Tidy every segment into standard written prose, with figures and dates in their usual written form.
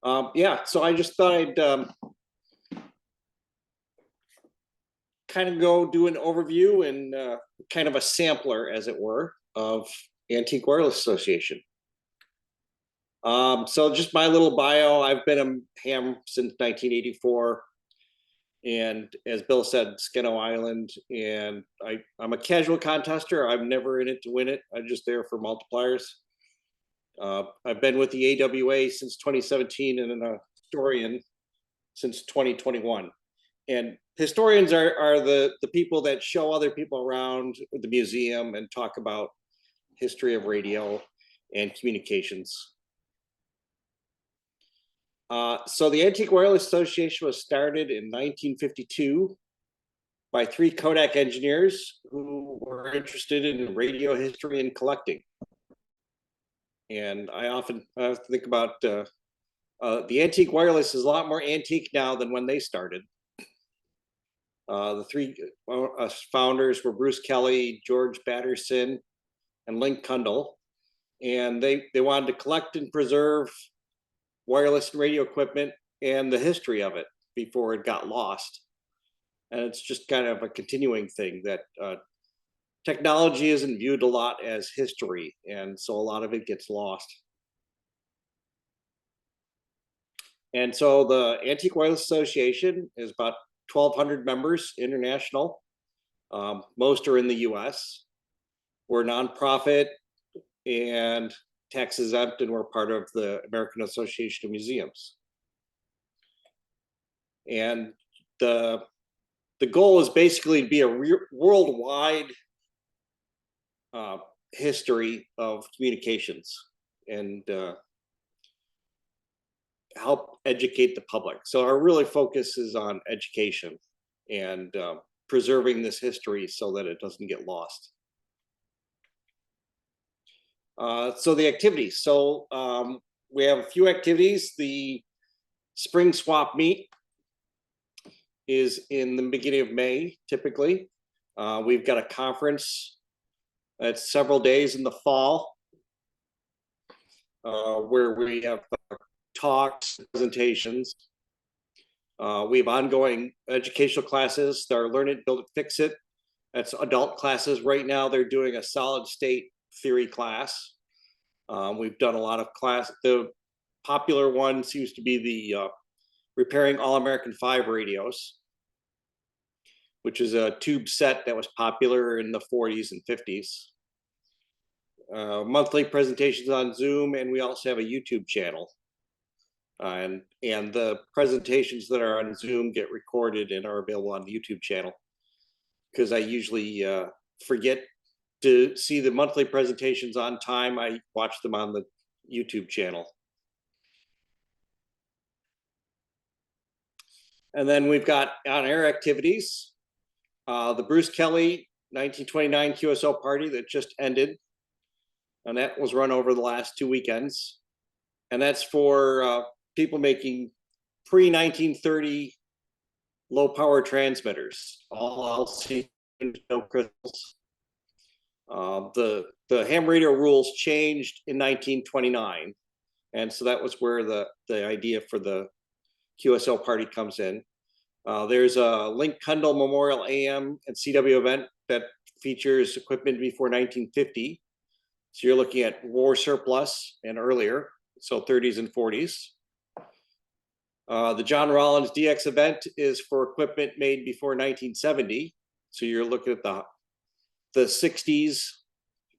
Yeah, so I just thought I'd kind of go do an overview and kind of a sampler, as it were, of Antique Wireless Association. So just my little bio, I've been a ham since 1984. And as Bill said, Skeno Island, and I'm a casual contester. I'm never in it to win it. I'm just there for multipliers. I've been with the AWA since 2017 and a historian since 2021. And historians are the people that show other people around the museum and talk about history of radio and communications. So the Antique Wireless Association was started in 1952 by 3 Kodak engineers who were interested in radio history and collecting. And I often think about the Antique Wireless is a lot more antique now than when they started. The 3 founders were Bruce Kelly, George Batterson, and Link Kundal. And they wanted to collect and preserve wireless and radio equipment and the history of it before it got lost. And it's just kind of a continuing thing that technology isn't viewed a lot as history, and so a lot of it gets lost. And so the Antique Wireless Association is about 1,200 members international. Most are in the US. We're a nonprofit and tax exempt, and we're part of the American Association of Museums. And the goal is basically to be a worldwide history of communications and help educate the public. So our really focus is on education and preserving this history so that it doesn't get lost. So the activities. So we have a few activities. The spring swap meet is in the beginning of May, typically. We've got a conference that's several days in the fall where we have talks, presentations. We have ongoing educational classes that are Learn It, Build It, Fix It. That's adult classes. Right now, they're doing a solid state theory class. We've done a lot of class. The popular one seems to be the Repairing All-American 5 radios, which is a tube set that was popular in the 40s and 50s. Monthly presentations on Zoom, and we also have a YouTube channel. And the presentations that are on Zoom get recorded and are available on the YouTube channel, because I usually forget to see the monthly presentations on time. I watch them on the YouTube channel. And then we've got on-air activities. The Bruce Kelly 1929 QSO party that just ended, and that was run over the last 2 weekends. And that's for people making pre-1930 low-power transmitters, all LC, no crystals. The ham radio rules changed in 1929, and so that was where the idea for the QSO party comes in. There's a Link Kundal Memorial AM and CW event that features equipment before 1950. So you're looking at war surplus and earlier, so 30s and 40s. The John Rollins DX event is for equipment made before 1970. So you're looking at the 60s,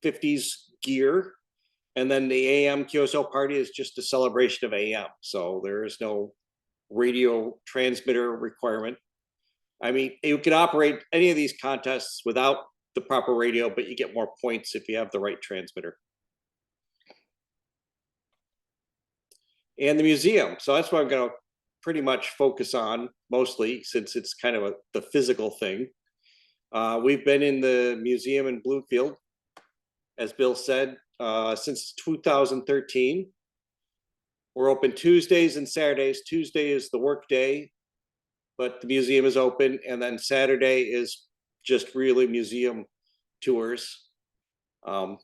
50s gear. And then the AM QSO party is just a celebration of AM. So there is no radio transmitter requirement. I mean, you can operate any of these contests without the proper radio, but you get more points if you have the right transmitter. And the museum. So that's what I'm going to pretty much focus on mostly, since it's kind of the physical thing. We've been in the museum in Bloomfield, as Bill said, since 2013. We're open Tuesdays and Saturdays. Tuesday is the work day, but the museum is open. And then Saturday is just really museum tours. And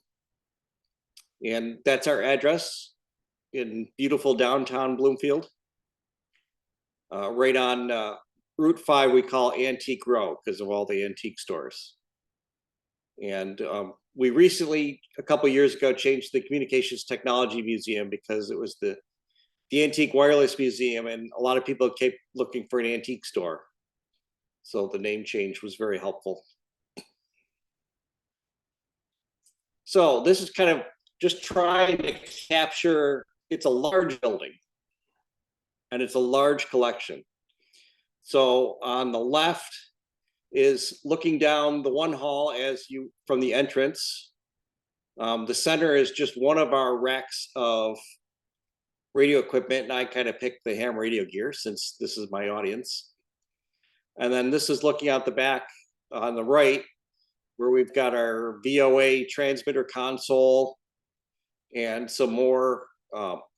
that's our address. in beautiful downtown Bloomfield. Right on Route 5, we call Antique Row because of all the antique stores. And we recently, a couple years ago, changed the Communications Technology Museum because it was the Antique Wireless Museum, and a lot of people kept looking for an antique store. So the name change was very helpful. So this is kind of just trying to capture, it's a large building and it's a large collection. So on the left is looking down the one hall as you from the entrance. The center is just one of our racks of radio equipment, and I kind of picked the ham radio gear since this is my audience. And then this is looking out the back on the right, where we've got our VOA transmitter console and some more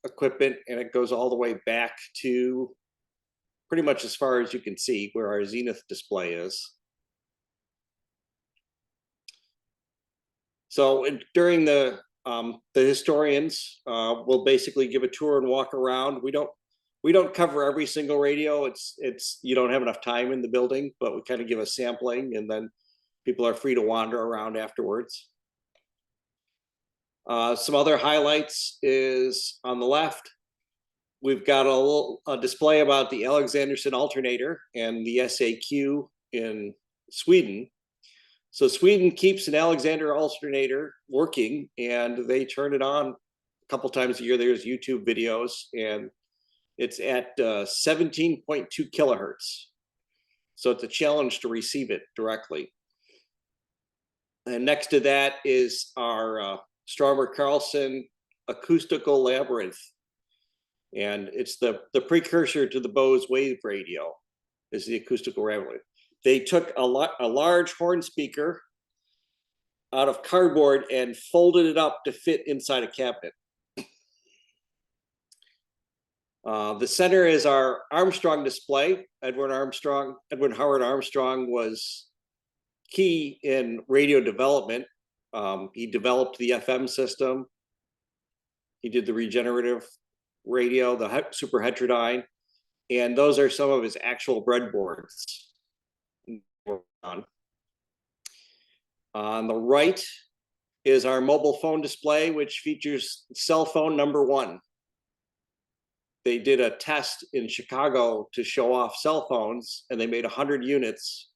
equipment, and it goes all the way back to pretty much as far as you can see where our Zenith display is. So during the historians will basically give a tour and walk around. We don't cover every single radio. It's you don't have enough time in the building, but we kind of give a sampling, and then people are free to wander around afterwards. Some other highlights is on the left. We've got a display about the Alexanderson alternator and the SAQ in Sweden. So Sweden keeps an Alexander alternator working, and they turn it on a couple times a year. There's YouTube videos, and it's at 17.2 kilohertz. So it's a challenge to receive it directly. And next to that is our Stromberg-Carlson acoustical labyrinth. And it's the precursor to the Bose wave radio, is the acoustical labyrinth. They took a large horn speaker out of cardboard and folded it up to fit inside a cabinet. The center is our Armstrong display. Edwin Howard Armstrong was key in radio development. He developed the FM system. He did the regenerative radio, the super heterodyne, and those are some of his actual breadboards. On the right is our mobile phone display, which features cell phone number 1. They did a test in Chicago to show off cell phones, and they made 100 units.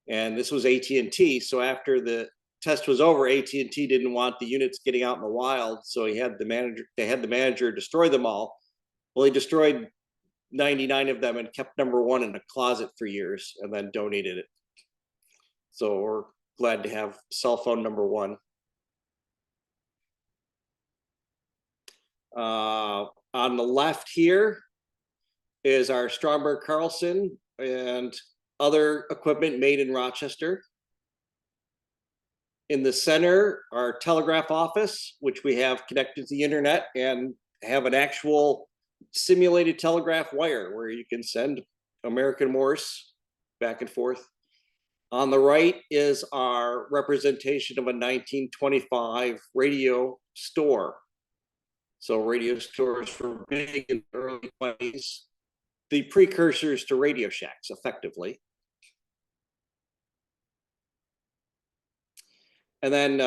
And this was AT&T. So after the test was over, AT&T didn't want the units getting out in the wild, so they had the manager destroy them all. Well, he destroyed 99 of them and kept number 1 in a closet for years, and then donated it. So we're glad to have cell phone number 1. On the left here is our Stromberg-Carlson and other equipment made in Rochester. In the center, our telegraph office, which we have connected to the internet and have an actual simulated telegraph wire where you can send American Morse back and forth. On the right is our representation of a 1925 radio store. So radio stores were big in the early 20s, the precursors to Radio Shacks, effectively. And then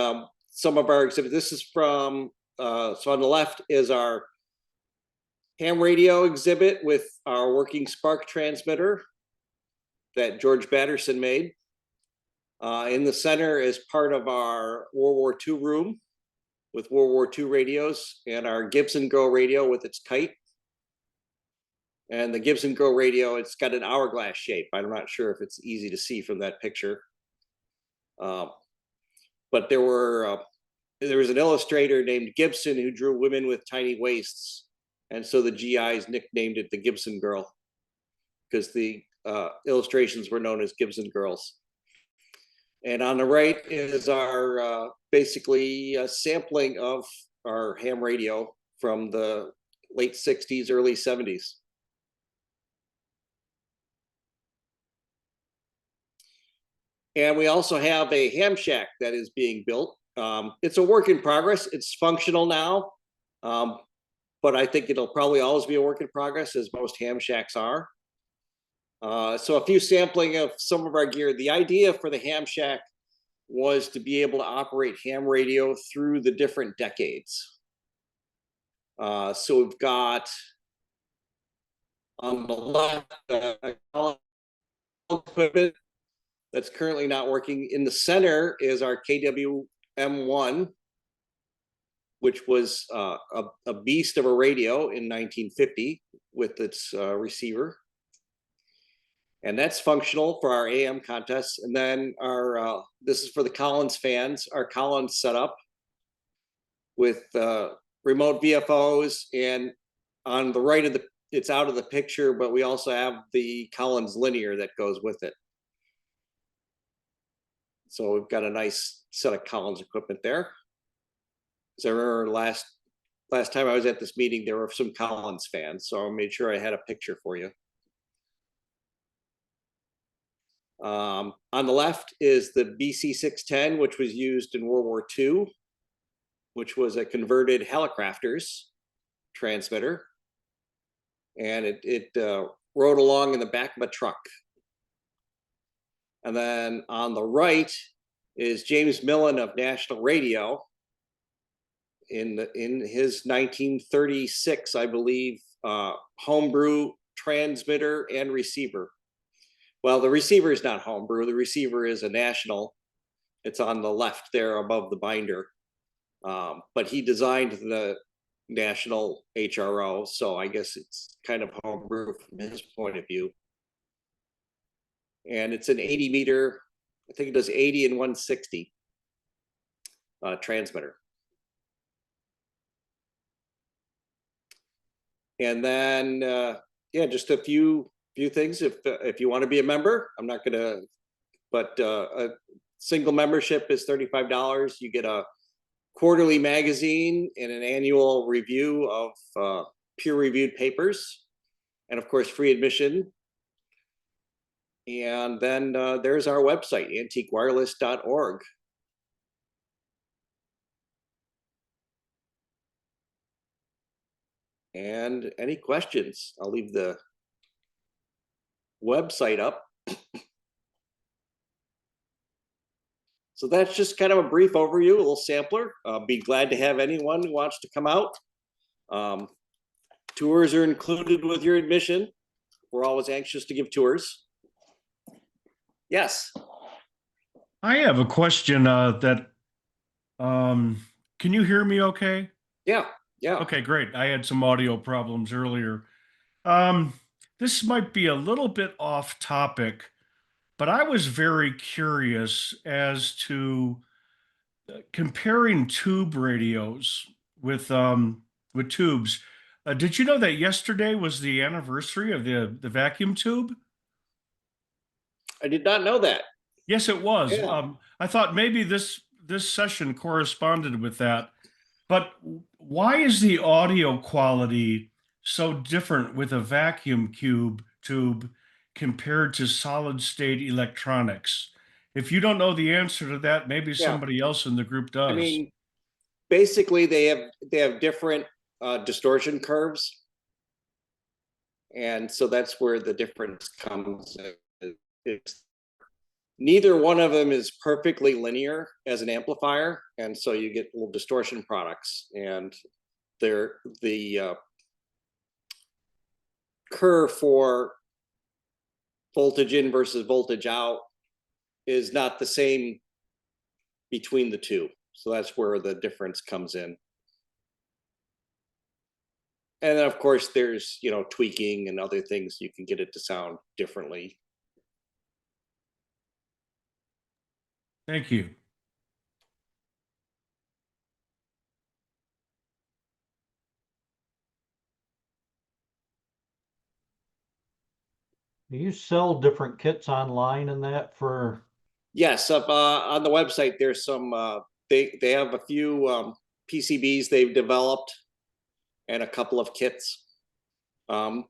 some of our exhibits. This is from, so on the left is our ham radio exhibit with our working spark transmitter that George Batterson made. In the center is part of our World War II room with World War II radios, and our Gibson Girl radio with its kite. And the Gibson Girl radio, it's got an hourglass shape. I'm not sure if it's easy to see from that picture. But there was an illustrator named Gibson who drew women with tiny waists. And so the GIs nicknamed it the Gibson Girl because the illustrations were known as Gibson Girls. And on the right is our basically a sampling of our ham radio from the late 60s, early 70s. And we also have a ham shack that is being built. It's a work in progress. It's functional now. but I think it'll probably always be a work in progress, as most ham shacks are. So a few sampling of some of our gear. The idea for the ham shack was to be able to operate ham radio through the different decades. So we've got on the left equipment that's currently not working. In the center is our KWM1, which was a beast of a radio in 1950 with its receiver. And that's functional for our AM contests. And then our this is for the Collins fans, our Collins setup with remote VFOs. And on the right of it's out of the picture, but we also have the Collins linear that goes with it. So we've got a nice set of Collins equipment there. As I remember last time I was at this meeting, there were some Collins fans, so I made sure I had a picture for you. On the left is the BC610, which was used in World War II, which was a converted Helicrafters transmitter. And it rode along in the back of a truck. And then on the right is James Millen of National Radio in his 1936, I believe, homebrew transmitter and receiver. Well, the receiver is not homebrew. The receiver is a national. It's on the left there above the binder. But he designed the national HRO, so I guess it's kind of homebrew from his point of view. And it's an 80 meter, I think it does 80 and 160 transmitter. And then, yeah, just a few things. If you want to be a member, I'm not going to, but a single membership is $35. You get a quarterly magazine and an annual review of peer-reviewed papers, and of course, free admission. And then there's our website, antiquewireless.org. And any questions? I'll leave the website up. So that's just kind of a brief overview, a little sampler. Be glad to have anyone who wants to come out. Tours are included with your admission. We're always anxious to give tours. Yes. I have a question can you hear me okay? Yeah. Okay, great. I had some audio problems earlier. This might be a little bit off topic, but I was very curious as to comparing tube radios with tubes. Did you know that yesterday was the anniversary of the vacuum tube? I did not know that. Yes, it was. Yeah. I thought maybe this session corresponded with that. But why is the audio quality so different with a vacuum tube compared to solid state electronics? If you don't know the answer to that, maybe somebody else in the group does. I mean, basically they have different distortion curves. And so that's where the difference comes. Neither one of them is perfectly linear as an amplifier, and so you get little distortion products. And the curve for voltage in versus voltage out is not the same between the two. So that's where the difference comes in. And then of course there's, tweaking and other things you can get it to sound differently. Thank you. Do you sell different kits online and that for? Yes, up on the website there's some they have a few PCBs they've developed and a couple of kits. The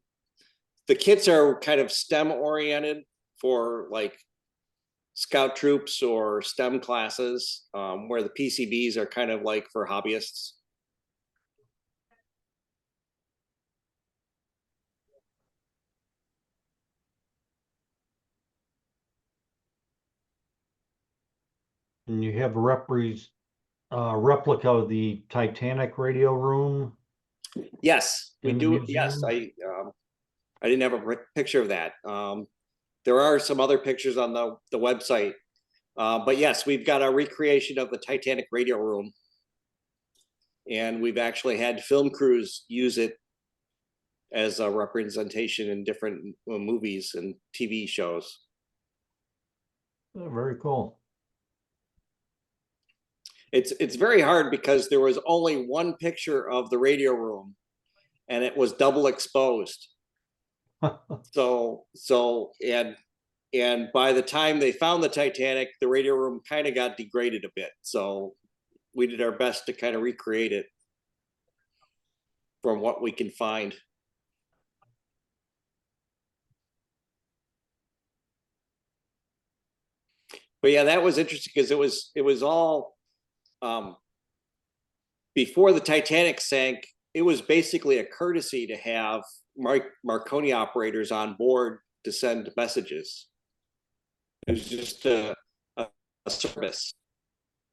kits are kind of STEM oriented for like scout troops or STEM classes, where the PCBs are kind of like for hobbyists. And you have a replica of the Titanic radio room. Yes, we In the do. Yes, museum? I didn't have a picture of that. There are some other pictures on the website, but yes, we've got a recreation of the Titanic radio room, and we've actually had film crews use it as a representation in different movies and TV shows. Oh, very cool. It's very hard because there was only one picture of the radio room, and it was double exposed. And by the time they found the Titanic, the radio room kind of got degraded a bit. So we did our best to kind of recreate it from what we can find. But yeah, that was interesting because it was all before the Titanic sank. It was basically a courtesy to have Marconi operators on board to send messages. It was just a service.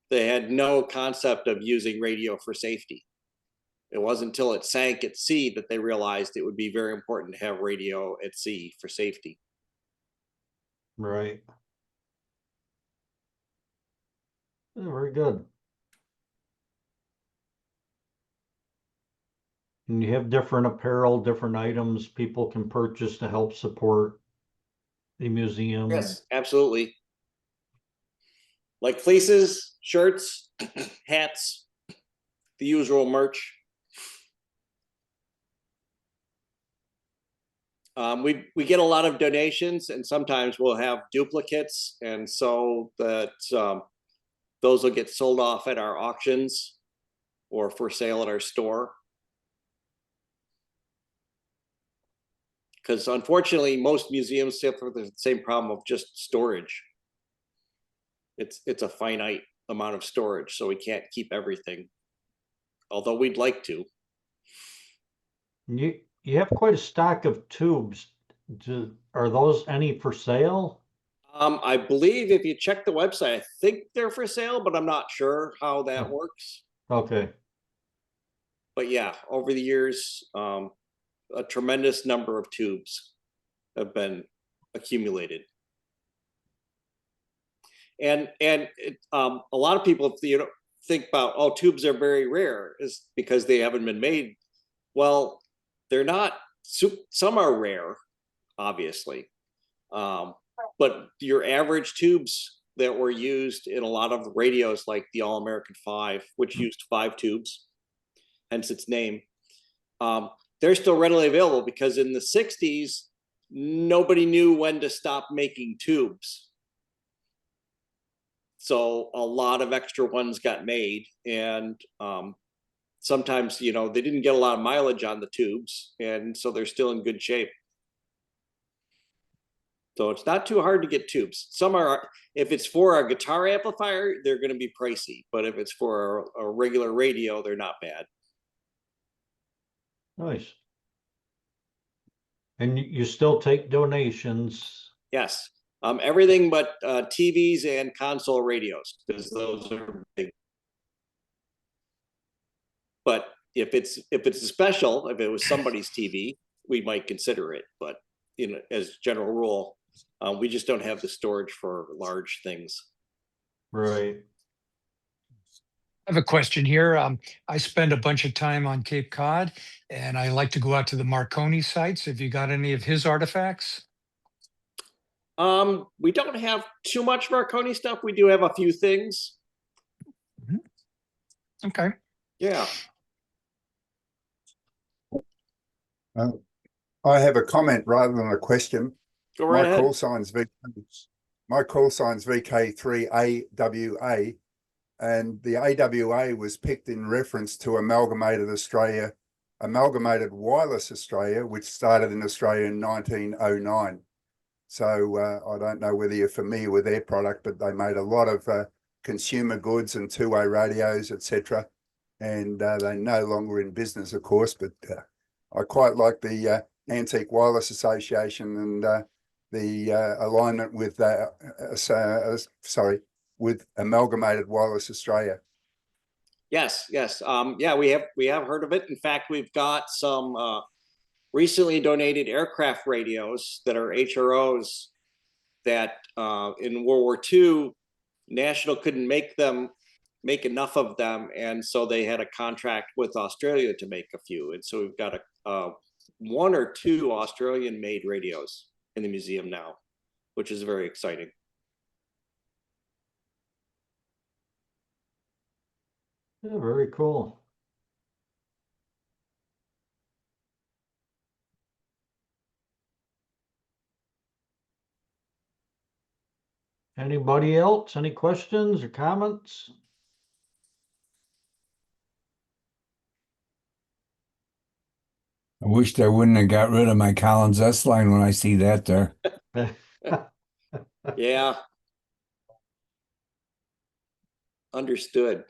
They had no concept of using radio for safety. It wasn't until it sank at sea that they realized it would be very important to have radio at sea for safety. Right. Oh, very good. And you have different apparel, different items people can purchase to help support the museum. Yes, absolutely. Like fleeces, shirts, hats, the usual merch. We get a lot of donations, and sometimes we'll have duplicates, and so that those will get sold off at our auctions or for sale at our store. Because unfortunately, most museums suffer the same problem of just storage. It's a finite amount of storage, so we can't keep everything, although we'd like to. You have quite a stock of tubes. Are those any for sale? I believe if you check the website, I think they're for sale, but I'm not sure how that works. Okay. But yeah, over the years, a tremendous number of tubes have been accumulated. And a lot of people, think about, oh, tubes are very rare, is because they haven't been made. Well, they're not. Some are rare, obviously, but your average tubes that were used in a lot of radios, like the All-American 5, which used 5 tubes, hence its name, they're still readily available because in the 60s, nobody knew when to stop making tubes. So a lot of extra ones got made, and sometimes, they didn't get a lot of mileage on the tubes, and so they're still in good shape. So it's not too hard to get tubes. Some are, if it's for a guitar amplifier, they're going to be pricey, but if it's for a regular radio, they're not bad. Nice. And you still take donations? Yes. Everything but TVs and console radios, because those are big. But if it's a special, if it was somebody's TV, we might consider it. But as general rule, we just don't have the storage for large things. Right. I have a question here. I spend a bunch of time on Cape Cod, and I like to go out to the Marconi sites. Have you got any of his artifacts? We don't have too much Marconi stuff. We do have a few things. Okay. Yeah. I have a comment rather than a question. Go right ahead. My call sign's VK3AWA, and the AWA was picked in reference to Amalgamated Wireless Australia, which started in Australia in 1909. So I don't know whether you're familiar with their product, but they made a lot of consumer goods and two-way radios, etc. And they're no longer in business, of course, but I quite like the Antique Wireless Association and the alignment with with Amalgamated Wireless Australia? Yes, yes. Yeah, we have heard of it. In fact, we've got some recently donated aircraft radios that are HROs that in World War II, National couldn't make enough of them, and so they had a contract with Australia to make a few. And so we've got a 1 or 2 Australian-made radios in the museum now, which is very exciting. Yeah, very cool. Anybody else? Any questions or comments? I wish they wouldn't have got rid of my Collins S line when I see that there. Yeah. Understood.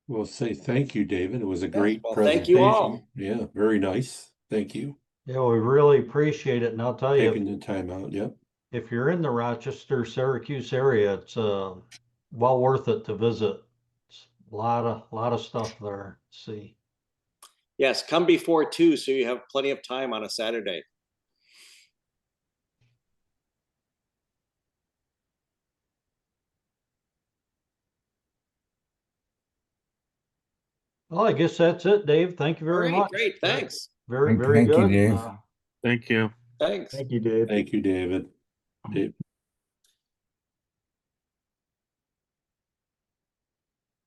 Well, say thank you, David. It was a great well, presentation. thank you all. Yeah, very nice. Thank you. Yeah, we really appreciate it. And I'll tell you, Taking the time out. Yep. if you're in the Rochester, Syracuse area, it's well worth it to visit. It's a lot of stuff there to see. Yes, come before 2, so you have plenty of time on a Saturday. Well, I guess that's it, Dave. Thank you very All right, much. great, thanks. Very Thank you, good. Dave. Thank you. Thanks. Thank you, David. Dave.